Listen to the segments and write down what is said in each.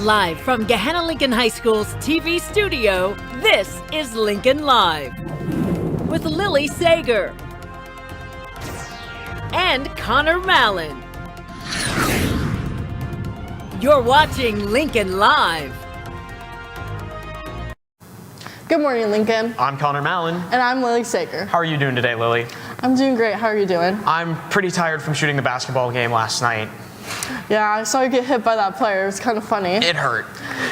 Live from Gahanna Lincoln High School's TV studio, this is Lincoln Live with Lily Sager and Connor Mallon. You're watching Lincoln Live. Good morning, Lincoln. I'm Connor Mallon. And I'm Lily Sager. How are you doing today, Lily? I'm doing great. How are you doing? I'm pretty tired from shooting the basketball game last night. Yeah, I saw you get hit by that player. It was kind of funny. It hurt.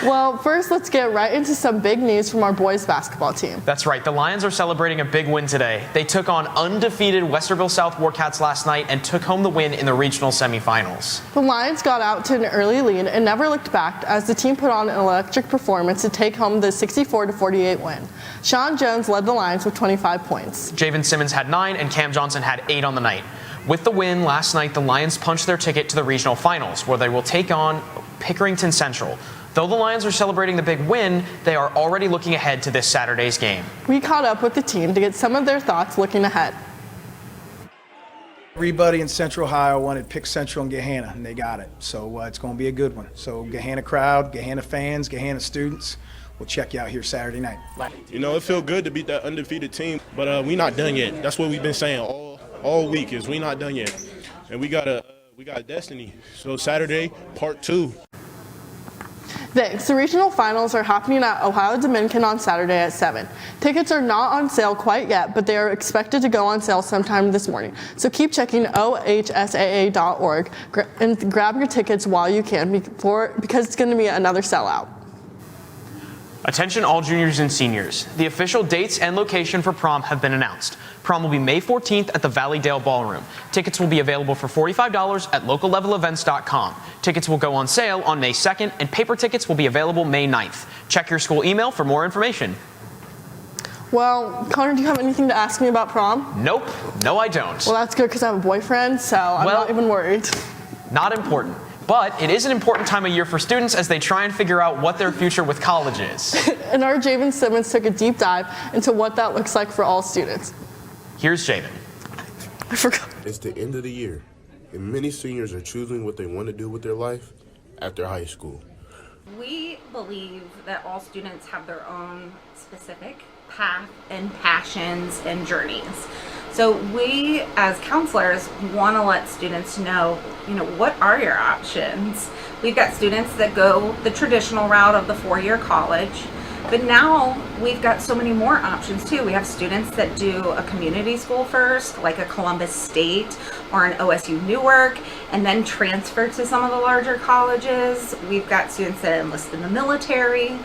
Well, first, let's get right into some big news from our boys basketball team. That's right. The Lions are celebrating a big win today. They took on undefeated Westerville South Warcats last night and took home the win in the regional semifinals. The Lions got out to an early lead and never looked back as the team put on an electric performance to take home the 64-48 win. Sean Jones led the Lions with 25 points. Javen Simmons had 9 and Cam Johnson had 8 on the night. With the win last night, the Lions punched their ticket to the regional finals, where they will take on Pickerington Central. Though the Lions are celebrating the big win, they are already looking ahead to this Saturday's game. We caught up with the team to get some of their thoughts looking ahead. Everybody in Central Ohio wanted Pick Central and Gahanna, and they got it. So it's going to be a good one. So Gahanna crowd, Gahanna fans, Gahanna students, we'll check you out here Saturday night. You know, it felt good to beat that undefeated team, but we're not done yet. That's what we've been saying all week is we not done yet. And we got destiny. So Saturday, part 2. Thanks. The regional finals are happening at Ohio Dominican on Saturday at 7. Tickets are not on sale quite yet, but they are expected to go on sale sometime this morning. So keep checking ohsaa.org and grab your tickets while you can because it's going to be another sellout. Attention all juniors and seniors. The official dates and location for prom have been announced. Prom will be May 14th at the Valleydale Ballroom. Tickets will be available for $45 at locallevelevents.com. Tickets will go on sale on May 2nd, and paper tickets will be available May 9th. Check your school email for more information. Well, Connor, do you have anything to ask me about prom? Nope. No, I don't. Well, that's good because I have a boyfriend, so I'm not even worried. Not important. But it is an important time of year for students as they try and figure out what their future with college is. And our Javen Simmons took a deep dive into what that looks like for all students. Here's Javen. I forgot. It's the end of the year, and many seniors are choosing what they want to do with their life after high school. We believe that all students have their own specific path and passions and journeys. So we, as counselors, want to let students know, what are your options? We've got students that go the traditional route of the 4-year college, but now we've got so many more options too. We have students that do a community school first, like a Columbus State or an OSU Newark, and then transfer to some of the larger colleges. We've got students that enlist in the military.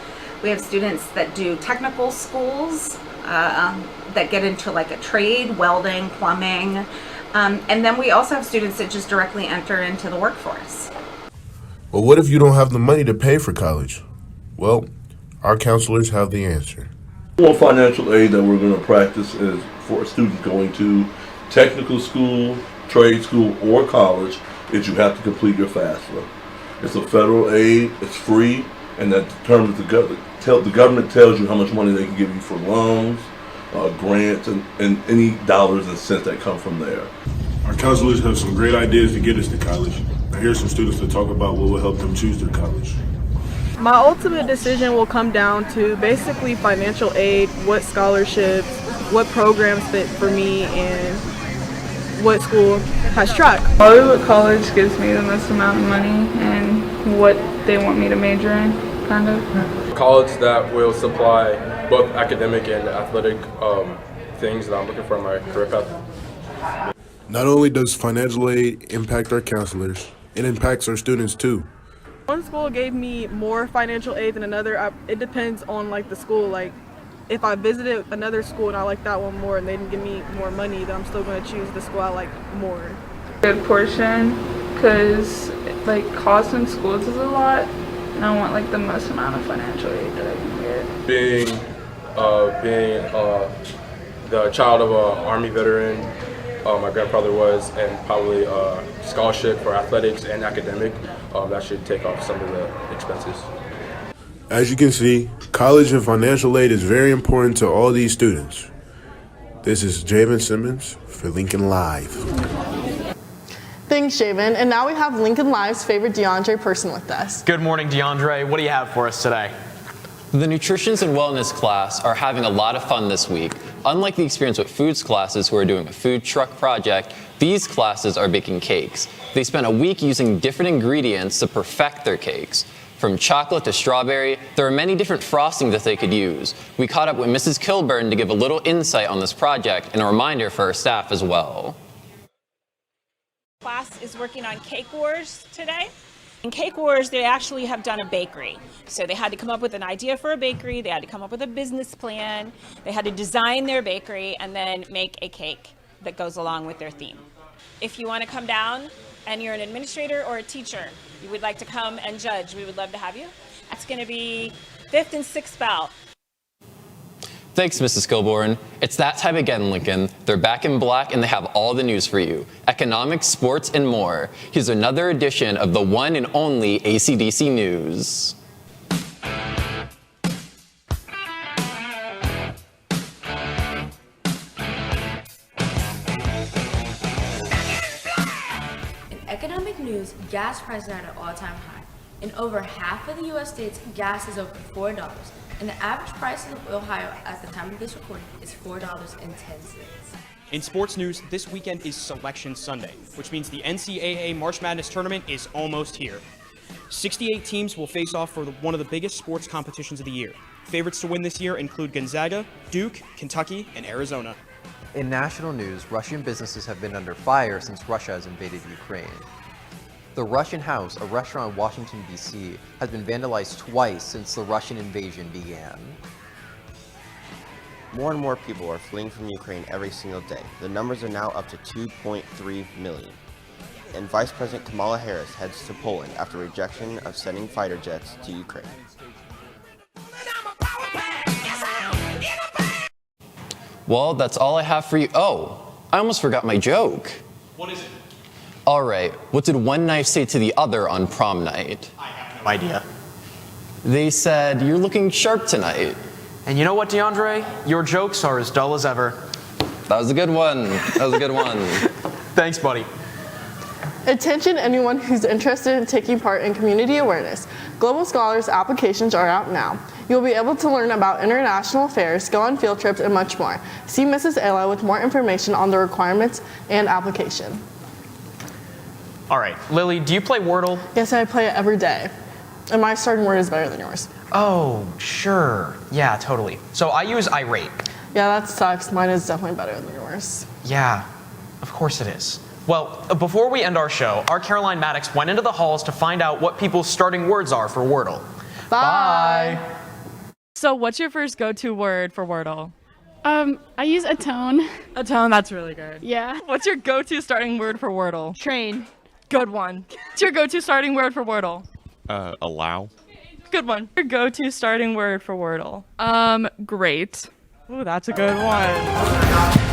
We have students that do technical schools, that get into like a trade, welding, plumbing. And then we also have students that just directly enter into the workforce. Well, what if you don't have the money to pay for college? Well, our counselors have the answer. One financial aid that we're going to practice is for students going to technical school, trade school, or college, is you have to complete your FAFSA. It's a federal aid, it's free, and that determines the government tells you how much money they can give you for loans, grants, and any dollars and cents that come from there. Our counselors have some great ideas to get us to college. I hear some students to talk about what will help them choose their college. My ultimate decision will come down to basically financial aid, what scholarships, what programs fit for me, and what school has track. Probably what college gives me the most amount of money and what they want me to major in, kind of. College that will supply both academic and athletic things that I'm looking for in my career path. Not only does financial aid impact our counselors, it impacts our students too. One school gave me more financial aid than another. It depends on the school. If I visited another school and I like that one more and they didn't give me more money, then I'm still going to choose the school I like more. Good portion, because cost in schools is a lot, and I want the most amount of financial aid that I can get. Being the child of an Army veteran, my grandfather was, and probably a scholarship for athletics and academic, that should take off some of the expenses. As you can see, college and financial aid is very important to all these students. This is Javen Simmons for Lincoln Live. Thanks, Javen. And now we have Lincoln Live's favorite DeAndre person with us. Good morning, DeAndre. What do you have for us today? The nutrition and wellness class are having a lot of fun this week. Unlike the experience with foods classes who are doing a food truck project, these classes are baking cakes. They spent a week using different ingredients to perfect their cakes. From chocolate to strawberry, there are many different frostings that they could use. We caught up with Mrs. Kilburn to give a little insight on this project and a reminder for our staff as well. Class is working on Cake Wars today. In Cake Wars, they actually have done a bakery. So they had to come up with an idea for a bakery, they had to come up with a business plan, they had to design their bakery, and then make a cake that goes along with their theme. If you want to come down and you're an administrator or a teacher, you would like to come and judge, we would love to have you. That's going to be 5th and 6th bout. Thanks, Mrs. Kilborn. It's that time again, Lincoln. They're back in black and they have all the news for you. Economics, sports, and more. Here's another edition of the one and only ACDC News. In economic news, gas prices are at an all-time high. In over half of the U.S. states, gas is over $4. And the average price in Ohio at the time of this recording is $4.10. In sports news, this weekend is Selection Sunday, which means the NCAA March Madness tournament is almost here. 68 teams will face off for one of the biggest sports competitions of the year. Favorites to win this year include Gonzaga, Duke, Kentucky, and Arizona. In national news, Russian businesses have been under fire since Russia has invaded Ukraine. The Russian House, a restaurant in Washington, D.C., has been vandalized twice since the Russian invasion began. More and more people are fleeing from Ukraine every single day. The numbers are now up to 2.3 million. And Vice President Kamala Harris heads to Poland after rejection of sending fighter jets to Ukraine. Well, that's all I have for you. Oh, I almost forgot my joke. What is it? All right, what did one knife say to the other on prom night? I have no idea. They said, "You're looking sharp tonight." And you know what, DeAndre? Your jokes are as dull as ever. That was a good one. That was a good one. Thanks, buddy. Attention anyone who's interested in taking part in community awareness. Global Scholars applications are out now. You'll be able to learn about international affairs, go on field trips, and much more. See Mrs. Ayla with more information on the requirements and application. All right, Lily, do you play Wordle? Yes, I play it every day. And my starting word is better than yours. Oh, sure. Yeah, totally. So I use irate. Yeah, that sucks. Mine is definitely better than yours. Yeah, of course it is. Well, before we end our show, our Caroline Maddox went into the halls to find out what people's starting words are for Wordle. Bye. So what's your first go-to word for Wordle? I use atone. Atone, that's really good. Yeah. What's your go-to starting word for Wordle? Train. Good one. What's your go-to starting word for Wordle? Allow. Good one. Your go-to starting word for Wordle? Great. Ooh, that's a good one.